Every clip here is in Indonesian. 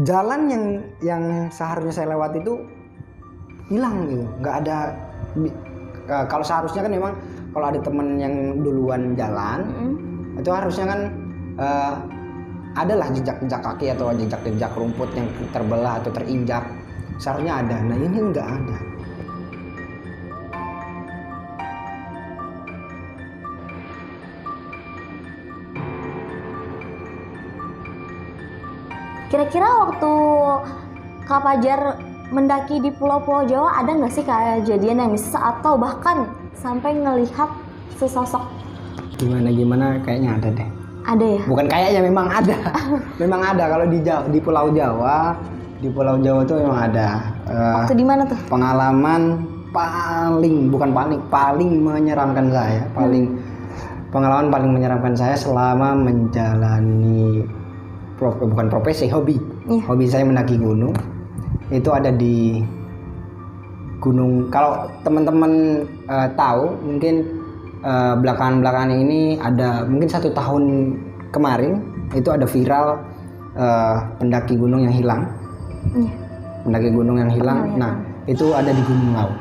jalan yang seharusnya saya lewati itu hilang gitu, nggak ada. Kalau seharusnya kan memang kalau ada temen yang duluan jalan, itu harusnya kan adalah jejak-jejak kaki atau jejak-jejak rumput yang terbelah atau terinjak, seharusnya ada. Nah ini nggak ada. Kira-kira waktu Kak Fajar mendaki di pulau-pulau Jawa ada nggak sih kejadian yang bisa atau bahkan sampai ngelihat sesosok? Gimana kayaknya ada deh. Ada ya? Bukan kayaknya, memang ada. Memang ada kalau di Pulau Jawa. Di Pulau Jawa tuh memang ada. Waktu di mana tuh? Pengalaman paling menyeramkan saya. Pengalaman paling menyeramkan saya selama menjalani bukan profesi, hobi. Hobi saya mendaki gunung. Itu ada di gunung. Kalau teman-teman tahu, mungkin belakangan ini ada mungkin 1 tahun kemarin itu ada viral pendaki gunung yang hilang. Pendaki gunung yang hilang. Nah, itu ada di Gunung Lawu.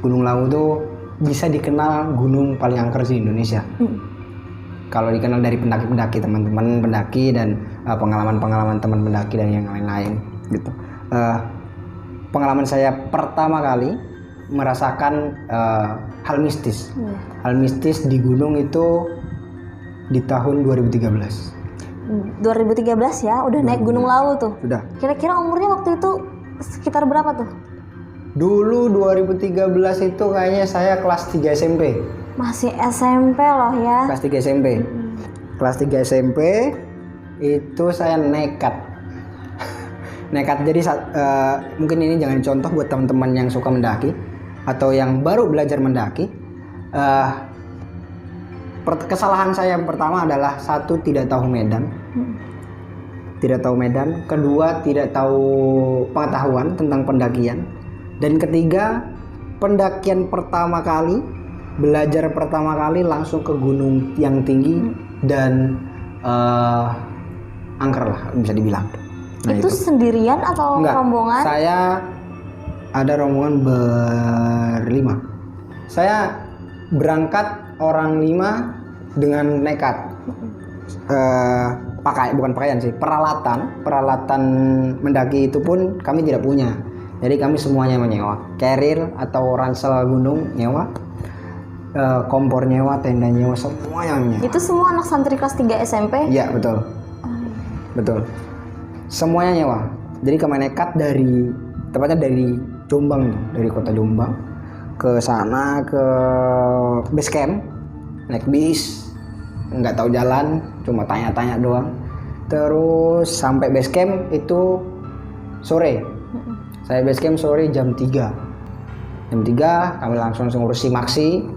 Gunung Lawu itu bisa dikenal gunung paling angker di Indonesia. Kalau dikenal dari pendaki-pendaki, teman-teman pendaki dan pengalaman-pengalaman teman pendaki dan yang lain-lain gitu. Pengalaman saya pertama kali merasakan hal mistis. Hal mistis di gunung itu di tahun 2013. 2013 ya, udah naik Gunung Lawu tuh. Sudah. Kira-kira umurnya waktu itu sekitar berapa tuh? Dulu 2013 itu kayaknya saya kelas 3 SMP. Masih SMP loh ya. Kelas 3 SMP. Kelas 3 SMP itu saya nekat. Jadi mungkin ini jangan contoh buat teman-teman yang suka mendaki atau yang baru belajar mendaki. Kesalahan saya yang pertama adalah satu, tidak tahu medan. Tidak tahu medan. Kedua, tidak tahu pengetahuan tentang pendakian. Dan ketiga, pendakian pertama kali, belajar pertama kali langsung ke gunung yang tinggi dan angker lah bisa dibilang. Nah, itu sendirian atau enggak, rombongan? Saya ada rombongan berlima. Saya berangkat orang 5 dengan nekat. Bukan pakaian sih, peralatan mendaki itu pun kami tidak punya. Jadi kami semuanya menyewa, carrier atau ransel gunung nyewa, kompor nyewa, tenda nyewa, semuanya nyewa. Itu semua anak santri kelas 3 SMP? Iya, betul. Betul. Semuanya nyewa. Jadi kami nekat tepatnya dari Jombang, dari kota Jombang ke sana, ke base camp, naik bis, nggak tahu jalan, cuma tanya-tanya doang. Terus sampai base camp itu sore. Saya base camp sore jam 3. Jam 3 kami langsung ngurus simaksi,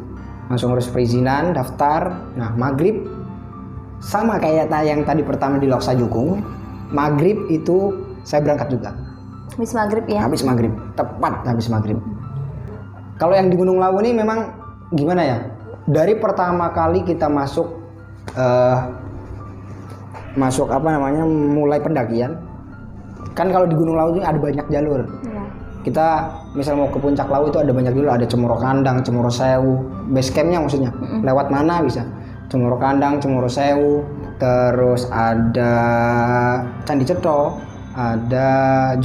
langsung ngurus perizinan, daftar. Nah, maghrib sama kayak yang tadi pertama di Loksa Jukung. Maghrib itu saya berangkat juga. Habis maghrib ya? Habis maghrib, tepat habis maghrib. Kalau yang di Gunung Lawu ini memang gimana ya? Dari pertama kali kita masuk mulai pendakian. Kan kalau di Gunung Lawu ini ada banyak jalur. Ya. Kita misal mau ke puncak Lawu itu ada banyak jalur, ada Cemoro Kandang, Cemoro Sewu, base campnya maksudnya. Lewat mana bisa? Cemoro Kandang, Cemoro Sewu, terus ada Candi Cetro, ada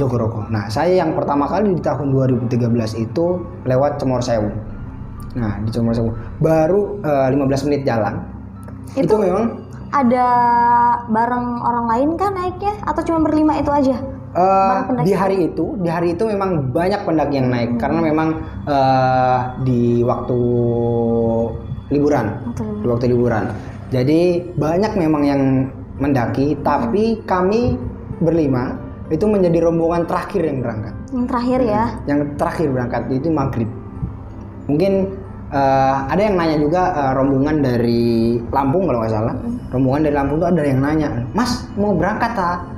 Jogorogo. Nah, saya yang pertama kali di tahun 2013 itu lewat Cemoro Sewu. Nah, di Cemoro Sewu baru 15 menit jalan. Itu memang ada bareng orang lain kan naiknya atau cuma berlima itu aja? Di hari itu memang banyak pendaki yang naik karena memang di waktu liburan. Jadi banyak memang yang mendaki, tapi kami berlima itu menjadi rombongan terakhir yang berangkat. Yang terakhir ya? Yang terakhir berangkat itu maghrib. Mungkin ada yang nanya juga rombongan dari Lampung kalau nggak salah. Rombongan dari Lampung tuh ada yang nanya, Mas mau berangkat tak?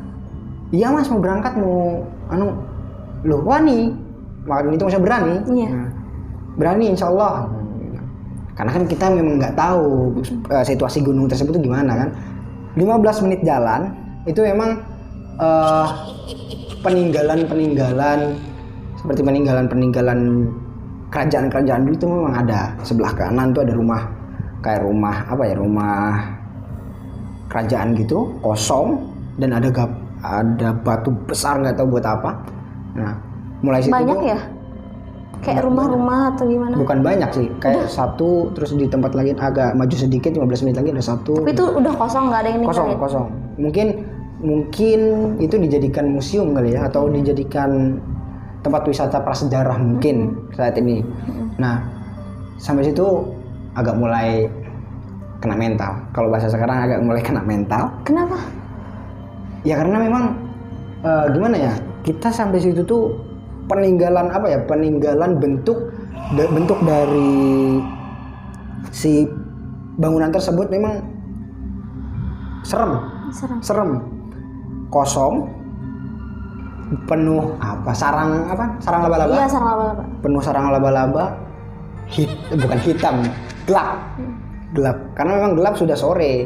Iya Mas mau berangkat, mau loh wani, makanya itu masih berani. Iya. Nah, berani insya Allah. Karena kan kita memang nggak tahu situasi gunung tersebut itu gimana kan. 15 menit jalan itu memang peninggalan seperti peninggalan kerajaan-kerajaan dulu itu memang ada. Sebelah kanan tuh ada rumah kerajaan gitu kosong, dan ada batu besar nggak tahu buat apa. Nah mulai situ banyak ya kayak rumah-rumah atau gimana? Bukan banyak sih, kayak satu, terus di tempat lagi agak maju sedikit 15 menit lagi ada satu. Tapi itu udah kosong, nggak ada yang ninggalin? Kosong. Mungkin itu dijadikan museum kali ya, atau dijadikan tempat wisata prasejarah mungkin saat ini. Nah sampai situ agak mulai kena mental. Kalau bahasa sekarang agak mulai kena mental. Kenapa? Ya karena memang gimana ya, kita sampai situ tuh peninggalan bentuk dari si bangunan tersebut memang serem, kosong, penuh sarang laba-laba. Iya, sarang laba-laba. Penuh sarang laba-laba, bukan hitam, gelap. Karena memang gelap sudah sore,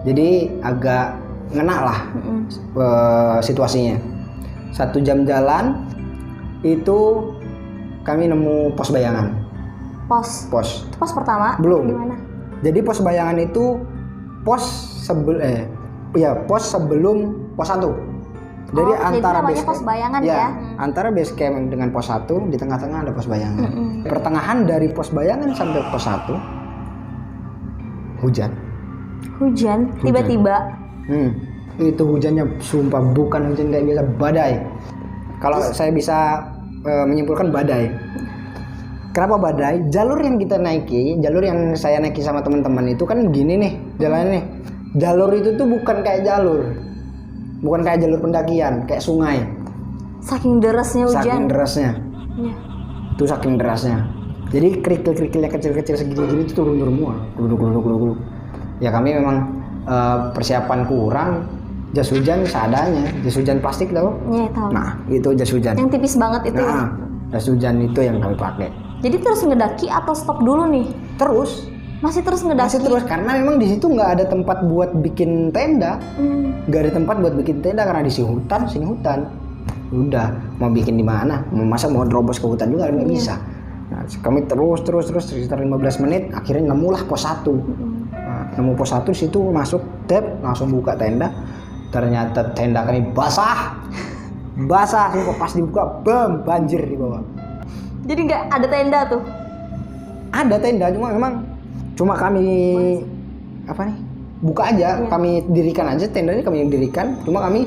jadi agak ngena lah situasinya. 1 jam jalan itu kami nemu pos bayangan. Pos. Itu pos pertama? Belum. Gimana? Jadi pos bayangan itu pos sebelum pos 1. Jadi antara jadi pos bayangan ya. Antara base camp dengan pos 1 di tengah-tengah ada pos bayangan. Pertengahan dari pos bayangan sampai pos 1 hujan. Tiba-tiba. Itu hujannya sumpah bukan hujan kayak biasa, badai. Kalau saya bisa menyimpulkan badai. Kenapa badai? Jalur yang saya naiki sama teman-teman itu kan begini nih jalannya nih. Jalur itu tuh bukan kayak jalur pendakian, kayak sungai. Saking derasnya hujan. Iya. Itu saking derasnya. Jadi kerikil-kerikilnya kecil-kecil segini-gini itu turun semua. Gluduk. Ya kami memang persiapan kurang. Jas hujan seadanya, jas hujan plastik tau? Iya, tahu. Nah, itu jas hujan. Yang tipis banget itu ya. Jas hujan itu yang kami pakai. Jadi terus ngedaki atau stop dulu nih? Masih terus ngedaki. Karena memang di situ nggak ada tempat buat bikin tenda. Karena di sini hutan. Udah, mau bikin di mana? Mau nerobos ke hutan juga nggak bisa. Nah, kami terus sekitar 15 menit akhirnya nemulah pos 1. Nemu pos 1 di situ, masuk langsung buka tenda. Ternyata tenda kami basah sumpah, pas dibuka banjir di bawah. Jadi nggak ada tenda tuh? Ada tenda, cuma kami buka aja. Kami dirikan aja tenda ini, kami dirikan, cuma kami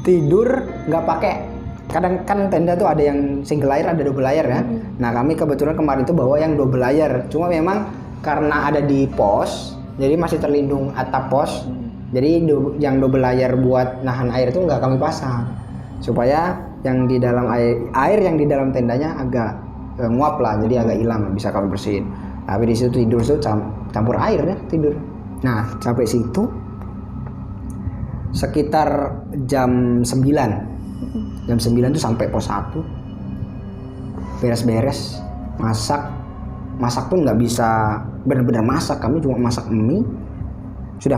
tidur nggak pakai. Kadang kan tenda tuh ada yang single layer, ada double layer ya. Nah kami kebetulan kemarin tuh bawa yang double layer, cuma memang karena ada di pos jadi masih terlindung atap pos. Jadi yang double layer buat nahan air itu nggak kami pasang, supaya yang di dalam air yang di dalam tendanya agak nguap lah, jadi agak hilang, bisa kami bersihin. Tapi di situ tidur tuh campur air ya tidur. Nah sampai situ sekitar jam 9 tuh sampai pos 1, beres-beres, masak pun nggak bisa benar-benar masak, kami cuma masak mie, sudah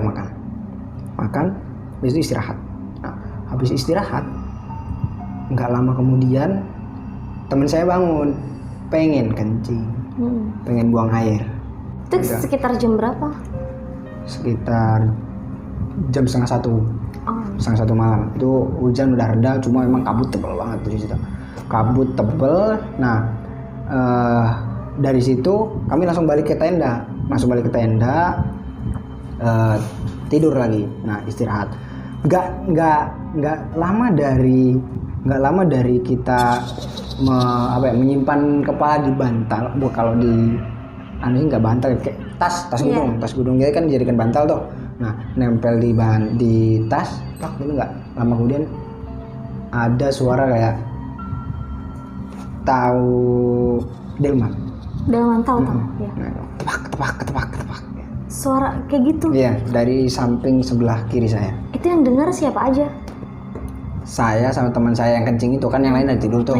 makan, habis itu istirahat. Nah, habis istirahat nggak lama kemudian teman saya bangun, pengen kencing, pengen buang air. Itu sekitar jam berapa? Sekitar jam 12:30. Setengah 1 malam. Itu hujan udah reda, cuma memang kabut tebal banget di situ. Kabut tebal. Nah, dari situ kami langsung balik ke tenda. Tidur lagi. Nah, istirahat. Nggak lama dari kita menyimpan kepala di bantal. Kalau di nggak bantal, kayak tas gudung jadi kan dijadikan bantal tuh. Nah, nempel di tas, itu nggak lama kemudian ada suara kayak tahu delman tahu ya. Nah, ketepak. Suara kayak gitu? Iya, dari samping sebelah kiri saya. Itu yang dengar siapa aja? Saya sama teman saya yang kencing itu, kan yang lain ada tidur tuh.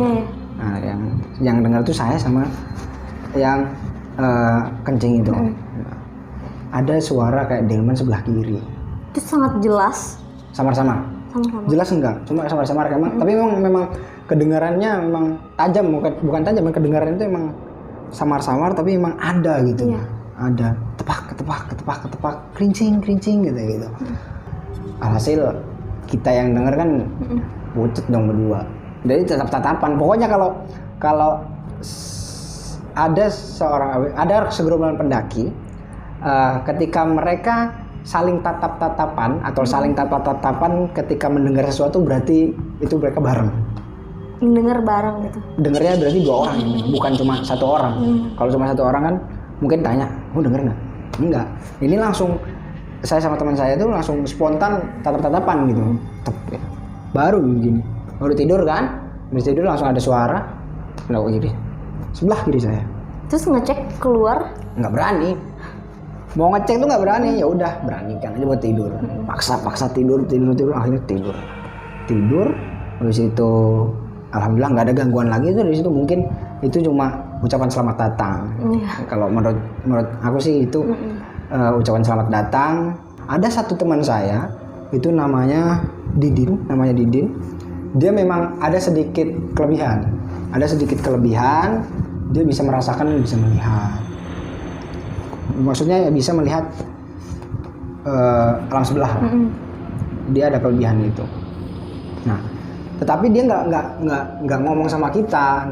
Nah, yang dengar tuh saya sama yang kencing itu. Ada suara kayak delman sebelah kiri. Itu sangat jelas. Samar-samar. Sama-sama. Jelas enggak? Cuma samar-samar emang. Tapi memang kedengarannya memang tajam, bukan tajam, kedengarannya itu emang samar-samar tapi memang ada gitu. Iya. Ada ketepak, kerincing gitu. Alhasil kita yang denger kan pucet dong berdua. Jadi tetap tatapan. Pokoknya kalau ada segerombolan pendaki, ketika mereka saling tatap-tatapan atau saling tatap-tatapan ketika mendengar sesuatu, berarti itu mereka bareng. Mendengar bareng gitu. Dengernya berarti 2 orang, bukan cuma 1 orang. Kalau cuma 1 orang kan mungkin tanya, denger nggak? Enggak. Ini langsung saya sama teman saya itu langsung spontan tatap-tatapan gitu. Baru begini. Baru tidur kan? Habis tidur langsung ada suara. Belok kiri. Sebelah kiri saya. Terus ngecek keluar? Nggak berani. Mau ngecek tuh nggak berani. Ya udah, beranikan aja buat tidur. Paksa tidur, akhirnya tidur. Habis itu alhamdulillah nggak ada gangguan lagi. Itu dari situ mungkin itu cuma ucapan selamat datang. Kalau menurut aku sih itu ucapan selamat datang. Ada satu teman saya itu namanya Didin. Dia memang ada sedikit kelebihan. Dia bisa merasakan dan bisa melihat. Maksudnya bisa melihat alam sebelah. Dia ada kelebihan itu. Nah, tetapi dia nggak ngomong sama kita,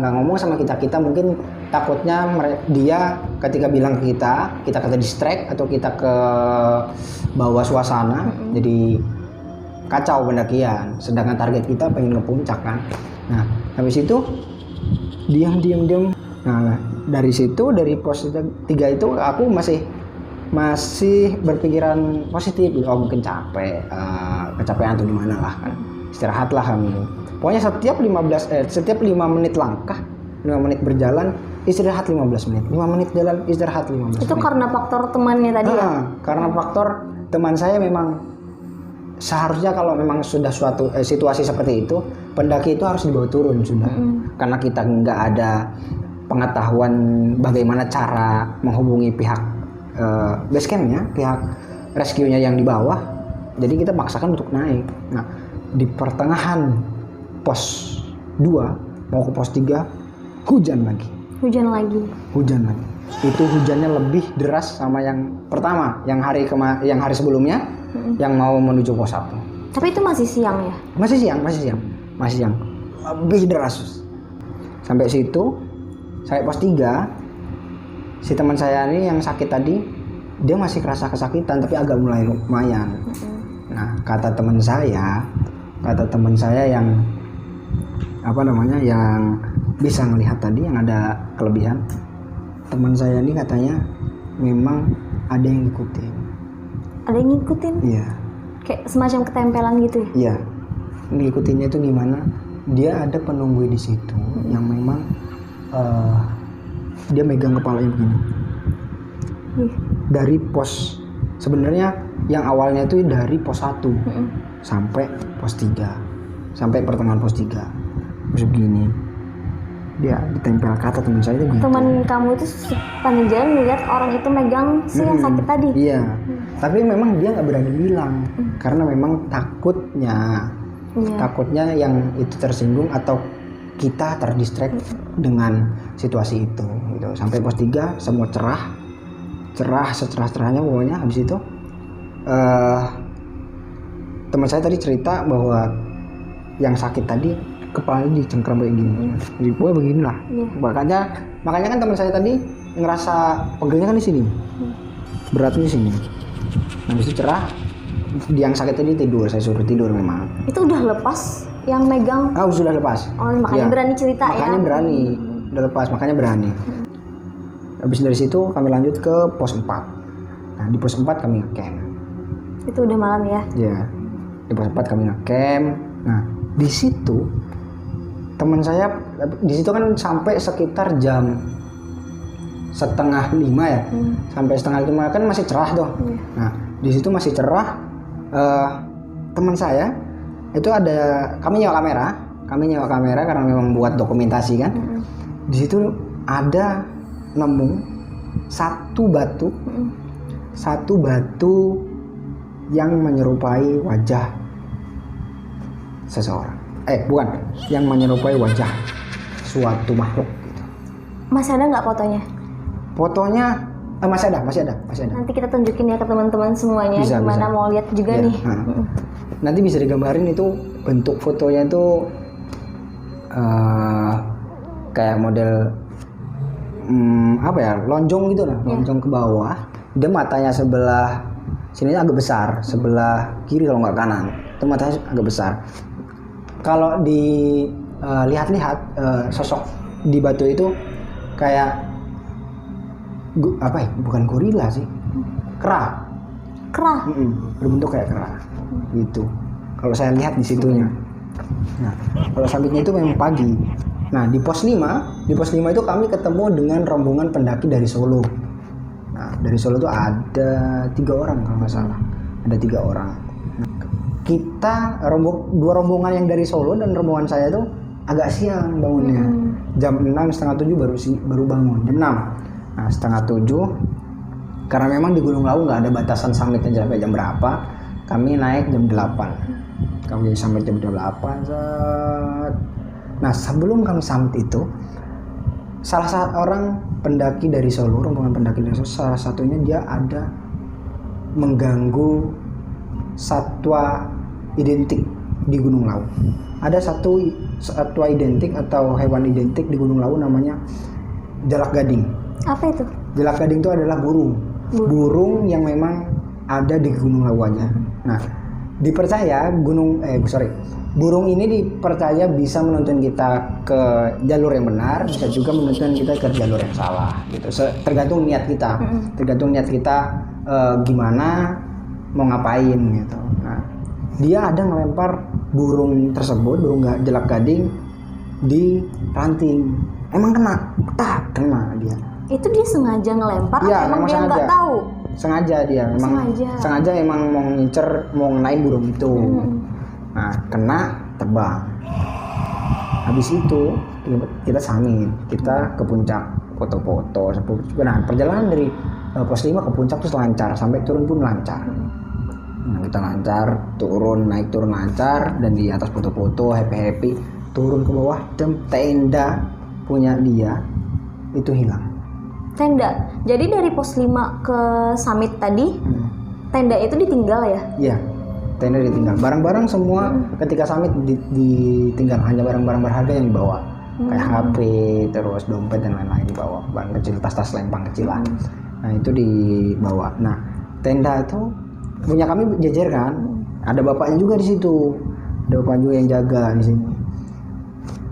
kita mungkin takutnya dia ketika bilang ke kita kata distract atau kita ke bawah suasana, jadi kacau pendakian. Sedangkan target kita pengen ke puncak kan. Nah, habis itu diam. Nah, dari situ, dari pos 3 itu aku masih berpikiran positif. Oh mungkin kecapean atau gimana lah kan. Istirahat lah kami. Pokoknya setiap 5 menit langkah, 5 menit berjalan, istirahat 15 menit. 5 menit jalan, istirahat 15 menit. Itu karena faktor temannya tadi ya? Karena faktor teman saya memang seharusnya kalau memang sudah suatu situasi seperti itu, pendaki itu harus dibawa turun sudah. Karena kita nggak ada pengetahuan bagaimana cara menghubungi pihak base campnya, pihak rescue-nya yang di bawah. Jadi kita paksakan untuk naik. Nah, di pertengahan pos 2 mau ke pos 3 hujan lagi. Itu hujannya lebih deras sama yang pertama, yang hari sebelumnya, yang mau menuju pos 1. Tapi itu masih siang ya? Masih siang. Lebih deras. Sampai situ, sampai pos 3, si teman saya ini yang sakit tadi, dia masih kerasa kesakitan tapi agak mulai lumayan. Nah, kata teman saya yang yang bisa melihat tadi, yang ada kelebihan, teman saya ini katanya memang ada yang ngikutin. Iya. Kayak semacam ketempelan gitu ya? Iya. Ngikutinnya itu gimana? Dia ada penunggu di situ yang memang dia megang kepalanya begini. Dari pos, sebenarnya yang awalnya itu dari pos 1 sampai pos 3, sampai pertengahan pos 3. Terus begini, dia ditempel, kata teman saya itu gitu. Teman kamu itu sepanjang jalan melihat orang itu megang si yang sakit tadi? Iya, tapi memang dia nggak berani bilang karena memang takutnya yang itu tersinggung atau kita terdistract dengan situasi itu gitu. Sampai pos 3 semua cerah secerah-cerahnya pokoknya. Habis itu teman saya tadi cerita bahwa yang sakit tadi kepalanya dicengkram kayak gini. Jadi pokoknya beginilah. Makanya kan teman saya tadi ngerasa pegelnya kan di sini. Beratnya di sini. Habis itu cerah, yang sakit tadi tidur, saya suruh tidur memang. Itu udah lepas yang megang? Sudah lepas. Oh, makanya berani cerita makanya ya? Berani, udah lepas, makanya berani. Habis dari situ kami lanjut ke pos 4. Nah, di pos 4 kami ngecamp. Itu udah malam ya? Iya, di pos 4 kami ngecamp. Nah, di situ teman saya, di situ kan sampai sekitar jam 4:30 ya, sampai 4:30 kan masih cerah tuh. Nah, di situ masih cerah. Teman saya itu ada, kami nyewa kamera karena memang buat dokumentasi kan. Di situ ada nemu satu batu yang menyerupai wajah seseorang. Bukan, yang menyerupai wajah suatu makhluk gitu. Masih ada nggak fotonya? Fotonya masih ada. Nanti kita tunjukin ya ke teman-teman semuanya, Bisa. mau lihat juga Ya, nih. Nanti bisa digambarin itu bentuk fotonya itu kayak model lonjong gitu lonjong ke bawah. Dia matanya sebelah sini agak besar, sebelah kiri kalau nggak kanan itu matanya agak besar. Kalau lihat-lihat sosok di batu itu kayak bukan gorila sih, kera. Berbentuk kayak kera gitu kalau saya lihat di situnya. Nah, kalau samitnya itu memang pagi. Nah, di pos 5 itu kami ketemu dengan rombongan pendaki dari Solo. Nah, dari Solo itu ada 3 orang kalau nggak salah. Ada 3 orang. Nah, kita dua rombongan yang dari Solo dan rombongan saya itu agak siang bangunnya. Jam 6, setengah 7 baru bangun. Jam 6. Nah, setengah 7 karena memang di Gunung Lawu nggak ada batasan summitnya sampai jam berapa. Kami naik jam 8. Kami sampai jam 8. Nah, sebelum kami summit itu, salah satu orang pendaki dari Solo, rombongan pendaki dari Solo, salah satunya dia ada mengganggu satwa identik di Gunung Lawu. Ada satu satwa identik atau hewan identik di Gunung Lawu namanya jalak gading. Apa itu? Jalak gading itu adalah burung yang memang ada di Gunung Lawu aja. Nah, dipercaya burung ini dipercaya bisa menuntun kita ke jalur yang benar, bisa juga menuntun kita ke jalur yang salah gitu. Tergantung niat kita, gimana mau ngapain gitu. Nah, dia ada ngelempar burung tersebut, burung jalak gading di ranting. Emang kena dia. Itu dia sengaja ngelempar Iya, atau emang dia nggak tahu? Sengaja dia sengaja emang mau ngincer, mau ngenain burung itu. Nah, kena, terbang. Habis itu kita summit, kita ke puncak, foto-foto. Nah, perjalanan dari pos 5 ke puncak terus lancar, sampai turun pun lancar. Nah, kita lancar, naik turun lancar, dan di atas foto-foto happy, turun ke bawah, dan tenda punya dia itu hilang. Tenda. Jadi dari pos 5 ke summit tadi, tenda itu ditinggal ya? Iya, tenda ditinggal. Barang-barang semua ketika summit ditinggal, hanya barang-barang berharga yang dibawa. Kayak HP, terus dompet dan lain-lain dibawa. Barang kecil, tas-tas lempang kecilan. Nah, itu dibawa. Nah, tenda itu punya kami jejer kan. Ada bapaknya juga di situ. Ada bapak juga yang jaga di sini.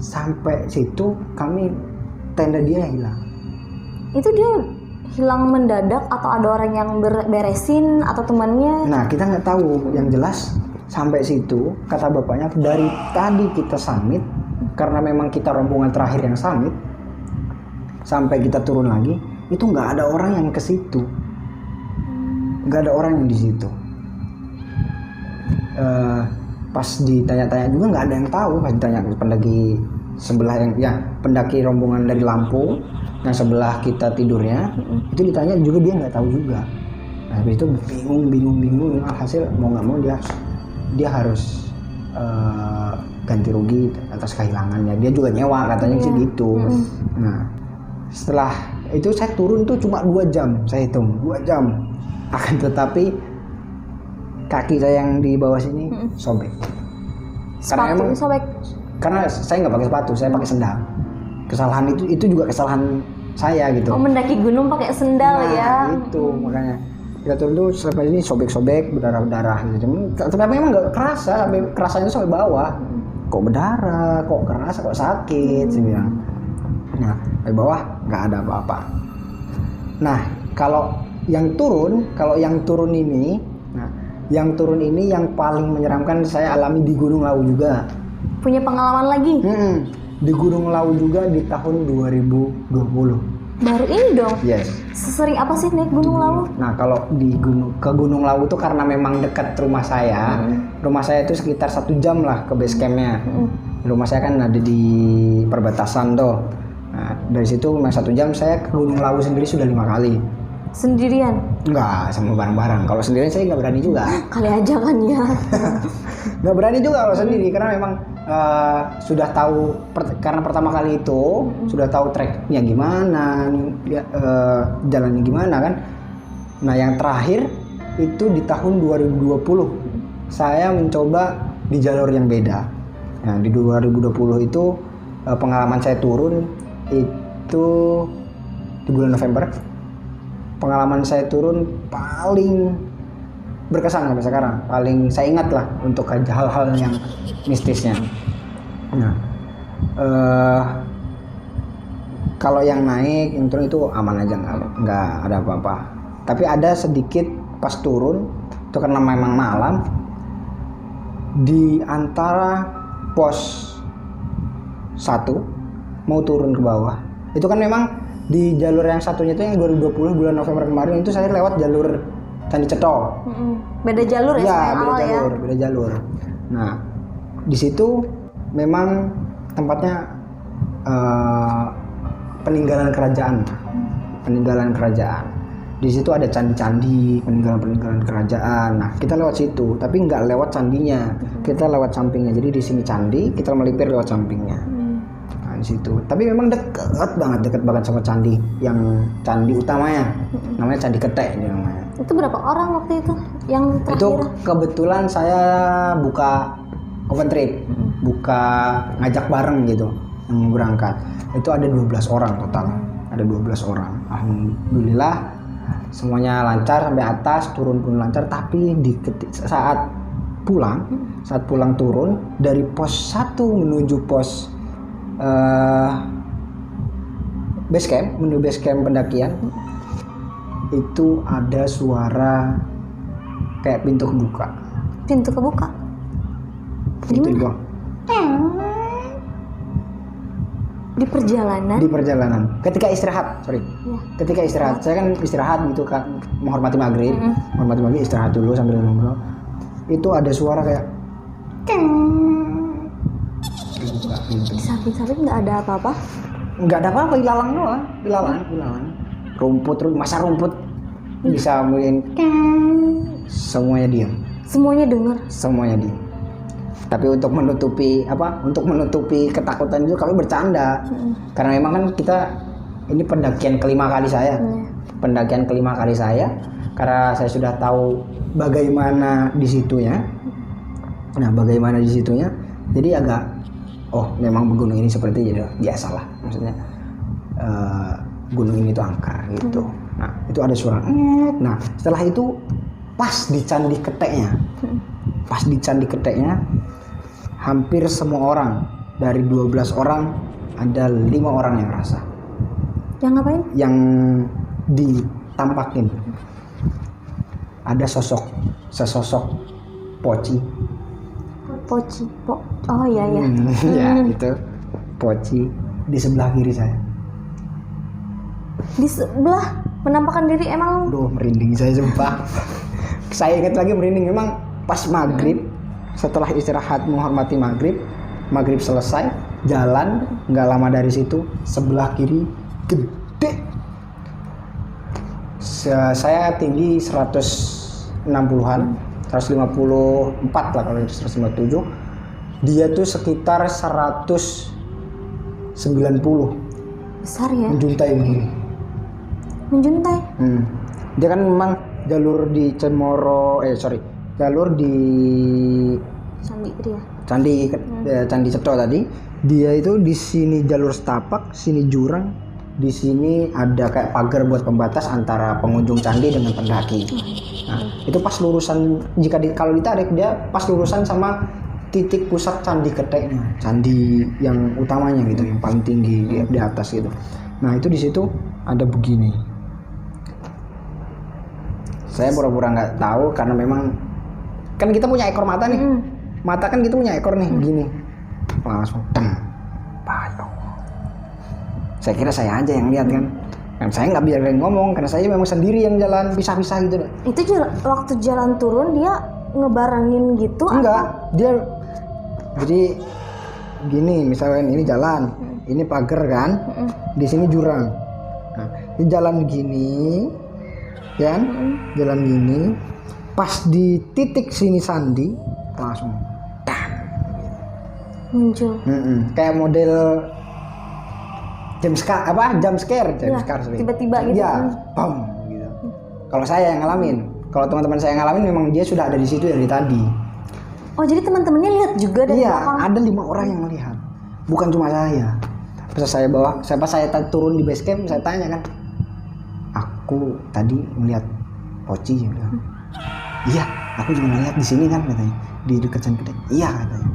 Sampai situ tenda dia hilang. Itu dia hilang mendadak atau ada orang yang beresin atau temannya? Nah, kita nggak tahu. Yang jelas sampai situ kata bapaknya, dari tadi kita summit, karena memang kita rombongan terakhir yang summit, sampai kita turun lagi itu nggak ada orang yang ke situ, nggak ada orang yang di situ. Pas ditanya-tanya juga nggak ada yang tahu. Pas ditanya pendaki sebelah pendaki rombongan dari Lampung yang sebelah kita tidurnya, itu ditanya juga dia nggak tahu juga. Nah, habis itu bingung. Hasil mau nggak mau dia harus ganti rugi atas kehilangannya. Dia juga nyewa katanya sih gitu. Nah, setelah itu saya turun tuh cuma 2 jam, saya hitung 2 jam. Akan tetapi kaki saya yang di bawah sini sobek. Karena saya nggak pakai sepatu, saya pakai sendal. Kesalahan itu juga kesalahan saya gitu. Oh, mendaki gunung pakai sendal ya. Itu makanya kita turun tuh sampai ini sobek-sobek, berdarah-darah gitu. Tapi memang nggak kerasa, kerasanya sampai bawah. Kok berdarah, kok kerasa, kok sakit, saya bilang. Nah, di bawah nggak ada apa-apa. Nah, kalau yang turun ini yang paling menyeramkan saya alami di Gunung Lawu juga. Punya pengalaman lagi? Di Gunung Lawu juga di tahun 2020. Baru ini dong? Yes. Sesering apa sih naik Gunung Lawu? Nah, kalau ke Gunung Lawu tuh karena memang dekat rumah saya. Rumah saya itu sekitar 1 jam lah ke base campnya. Rumah saya kan ada di perbatasan tuh. Nah, dari situ memang 1 jam saya ke Gunung Lawu sendiri sudah 5 kali. Sendirian? Enggak, sama bareng-bareng. Kalau sendirian saya nggak berani juga. Kali aja kan ya. Nggak berani juga kalau sendiri karena memang sudah tahu karena pertama kali itu sudah tahu treknya gimana, jalannya gimana kan. Nah yang terakhir itu di tahun 2020 saya mencoba di jalur yang beda. Nah di 2020 itu pengalaman saya turun itu di bulan November. Pengalaman saya turun paling berkesan sampai sekarang, paling saya ingat lah untuk hal-hal yang mistisnya. Nah, kalau yang naik, yang turun itu aman aja, nggak ada apa-apa. Tapi ada sedikit pas turun, itu karena memang malam, di antara pos 1 mau turun ke bawah, itu kan memang di jalur yang satunya itu yang 2020 bulan November kemarin itu saya lewat jalur Candi Cetol. Beda jalur ya, beda awal jalur, ya. beda jalur. Nah, di situ memang tempatnya peninggalan kerajaan. Peninggalan kerajaan. Di situ ada candi-candi, peninggalan-peninggalan kerajaan. Nah, kita lewat situ, tapi nggak lewat candinya. Kita lewat sampingnya. Jadi di sini candi, kita melipir lewat sampingnya. Nah, di situ. Tapi memang dekat banget sama candi yang candi utamanya. Namanya Candi Ketek dia namanya. Itu berapa orang waktu itu yang terakhir? Itu kebetulan saya buka open trip, buka ngajak bareng gitu yang berangkat. Itu ada 12 orang total. Ada 12 orang. Alhamdulillah semuanya lancar sampai atas, turun pun lancar, tapi saat pulang turun dari pos 1 menuju pos base camp, menuju base camp pendakian. Itu ada suara kayak pintu kebuka. Pintu kebuka? Gitu doang. Di perjalanan? Di perjalanan. Ketika istirahat, Ya. Ketika istirahat, saya kan istirahat gitu kan, menghormati maghrib, menghormati maghrib istirahat dulu sambil ngobrol. Itu ada suara kayak dibuka pintu. Di samping-samping nggak ada apa-apa? Nggak ada apa-apa, ilalang doang, ilalang. Rumput, masa rumput bisa mungkin semuanya diam. Semuanya diam. Tapi untuk menutupi ketakutan itu kami bercanda. Karena memang kan kita ini pendakian kelima kali saya. Pendakian kelima kali saya karena saya sudah tahu bagaimana di situnya. Nah, bagaimana di situnya. Jadi agak memang gunung ini seperti jadi biasalah. Maksudnya gunung ini tuh angker gitu. Nah, itu ada suara. Nah, setelah itu pas di Candi Keteknya, hampir semua orang dari 12 orang ada 5 orang yang rasa. Yang ngapain? Yang ditampakin. Ada sesosok poci. Oh iya. Ya, itu poci di sebelah kiri saya. Di sebelah penampakan diri emang. Duh, merinding saya sumpah. Saya ingat lagi merinding. Memang pas maghrib, setelah istirahat menghormati maghrib selesai, jalan nggak lama dari situ, sebelah kiri gede. Saya tinggi 160-an, 154 lah kalau 157. Dia tuh sekitar 190. Besar ya? Menjuntai begini. Dia kan memang jalur di jalur di Candi Cetol tadi. Dia itu di sini jalur setapak, sini jurang, di sini ada kayak pagar buat pembatas antara pengunjung candi dengan pendaki. Nah, itu pas lurusan, kalau ditarik dia pas lurusan sama titik pusat Candi Keteknya, candi yang utamanya gitu, yang paling tinggi di atas gitu. Nah, itu di situ ada begini. Saya pura-pura nggak tahu karena memang kan kita punya ekor mata nih. Mata kan kita punya ekor nih, begini. Langsung payung. Saya kira saya aja yang lihat kan. Dan saya nggak biarin ngomong karena saya memang sendiri yang jalan pisah-pisah gitu. Itu waktu jalan turun dia ngebarengin gitu? Enggak, dia jadi gini, misalkan ini jalan. ini pagar kan, di sini jurang. Nah, ini jalan gini, kan? Jalan gini, pas di titik sini sandi langsung muncul. kayak model jump scare Ya, tiba-tiba gitu. ya bam gitu. Kalau saya yang ngalamin, kalau teman-teman saya yang ngalamin memang dia sudah ada di situ dari tadi. Oh, jadi teman-temannya lihat juga dari Iya, belakang. ada 5 orang yang melihat, bukan cuma saya. Pas saya turun di base camp, saya tanya kan, aku tadi melihat Poci, dia bilang, iya, aku juga melihat di sini kan katanya, di dekat sana gede. Iya katanya.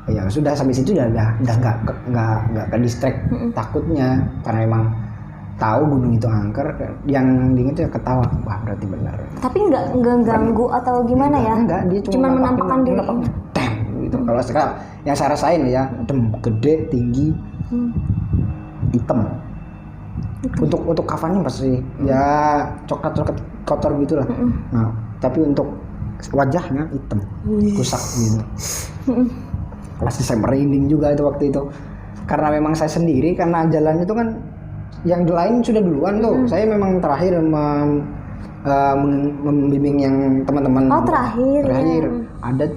Ya sudah sampai situ udah nggak ke distract takutnya, karena emang tahu gunung itu angker. Yang diinget itu ketawa, wah berarti benar. Tapi nggak ganggu atau gimana ya? Enggak, dia cuma menampakkan diri. Tem gitu. Kalau sekarang yang saya rasain ya, gede, tinggi, hitam. Untuk kafannya pasti ya coklat kotor gitulah. Nah, tapi untuk wajahnya hitam, rusak gitu. Pasti saya merinding juga itu waktu itu, karena memang saya sendiri, karena jalan itu kan yang lain sudah duluan tuh. Saya memang terakhir membimbing yang teman-teman. Oh, terakhir ya. Ada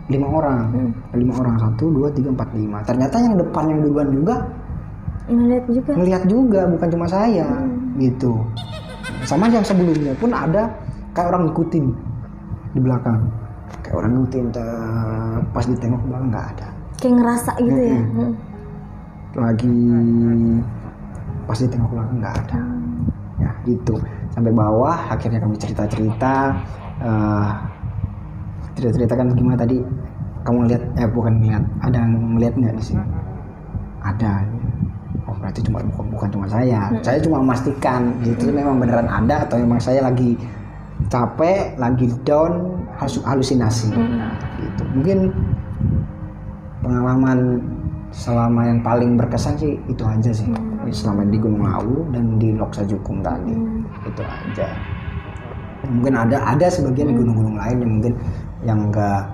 5 orang, 1, 2, 3, 4, 5. Ternyata yang depan yang duluan juga ngelihat juga, bukan cuma saya gitu. Sama yang sebelumnya pun ada kayak orang ngikutin di belakang, kayak orang ngikutin, pas ditengok ke belakang nggak ada, kayak ngerasa gitu ya. Lagi pas ditengok ke belakang nggak ada, ya gitu. Sampai bawah akhirnya kami cerita kan gimana tadi kamu lihat, bukan lihat, ada yang melihat nggak di sini? Ada. Oh, berarti bukan cuma saya. Saya cuma memastikan itu memang beneran ada atau memang saya lagi capek, lagi down, halusinasi. Gitu. Mungkin pengalaman selama yang paling berkesan sih itu aja sih. Selama di Gunung Lawu dan di Loksa Jukung tadi. Itu aja. Mungkin ada sebagian di gunung-gunung lain yang mungkin yang enggak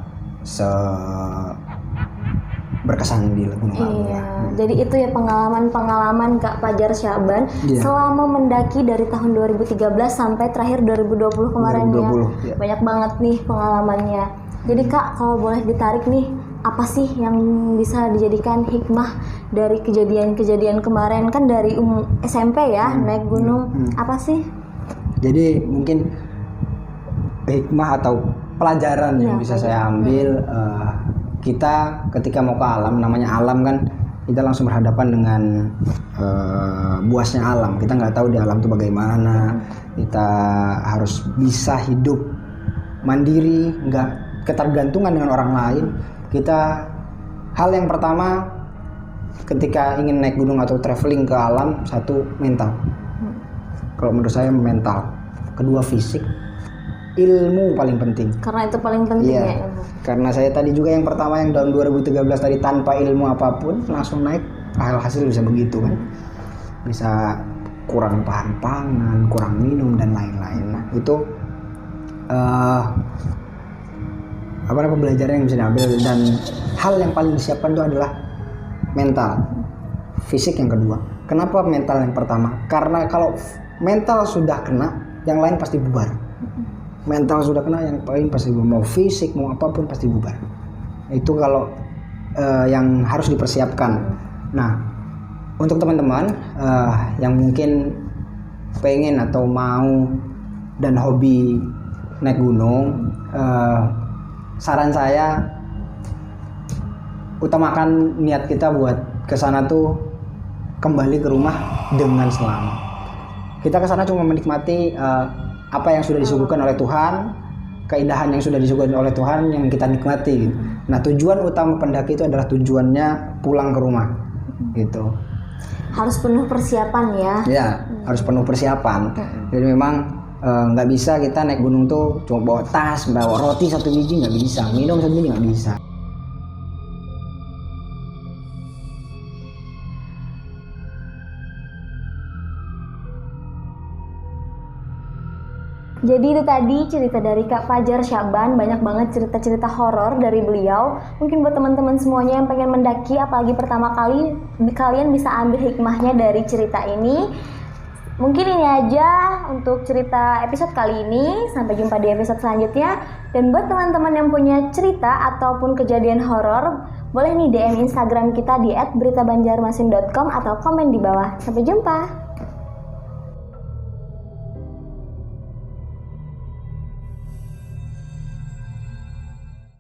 berkesan di Gunung Lawu. Iya, jadi itu ya pengalaman Kak Fajar Syaban selama mendaki dari tahun 2013 sampai terakhir 2020 kemarin 2020, ya. Banyak banget nih pengalamannya. Jadi Kak, kalau boleh ditarik nih, apa sih yang bisa dijadikan hikmah dari kejadian-kejadian kemarin? Kan dari SMP ya, naik gunung. Apa sih? Jadi mungkin hikmah atau pelajaran yang bisa saya ambil, kita ketika mau ke alam, namanya alam kan, kita langsung berhadapan dengan buasnya alam. Kita nggak tahu di alam itu bagaimana. Kita harus bisa hidup mandiri, nggak ketergantungan dengan orang lain. Hal yang pertama ketika ingin naik gunung atau traveling ke alam, satu mental. Kalau menurut saya mental. Kedua fisik. Ilmu paling penting. Karena itu paling penting ya ilmu. Karena saya tadi juga yang pertama yang tahun 2013 tadi tanpa ilmu apapun langsung naik, hasil bisa begitu kan. Bisa kurang bahan pangan, kurang minum dan lain-lain. Nah, itu pembelajaran yang bisa diambil, dan hal yang paling disiapkan itu adalah mental. Fisik yang kedua. Kenapa mental yang pertama? Karena kalau mental sudah kena, yang lain pasti bubar. Mental sudah kena, yang lain pasti bubar. Mau fisik, mau apapun pasti bubar. Itu kalau yang harus dipersiapkan. Nah, untuk teman-teman yang mungkin pengen atau mau dan hobi naik gunung, saran saya utamakan niat kita buat kesana tuh kembali ke rumah dengan selamat. Kita kesana cuma menikmati apa yang sudah disuguhkan oleh Tuhan, keindahan yang sudah disuguhkan oleh Tuhan yang kita nikmati. Gitu. Nah, tujuan utama pendaki itu adalah tujuannya pulang ke rumah, gitu. Harus penuh persiapan ya. Ya, harus penuh persiapan. Jadi memang nggak bisa kita naik gunung tuh cuma bawa tas, bawa roti 1 biji, nggak bisa, minum 1 biji nggak bisa. Jadi itu tadi cerita dari Kak Fajar Syaban, banyak banget cerita-cerita horor dari beliau. Mungkin buat teman-teman semuanya yang pengen mendaki, apalagi pertama kali, kalian bisa ambil hikmahnya dari cerita ini. Mungkin ini aja untuk cerita episode kali ini. Sampai jumpa di episode selanjutnya. Dan buat teman-teman yang punya cerita ataupun kejadian horor, boleh nih DM Instagram kita di @beritabanjarmasin.com atau komen di bawah. Sampai jumpa.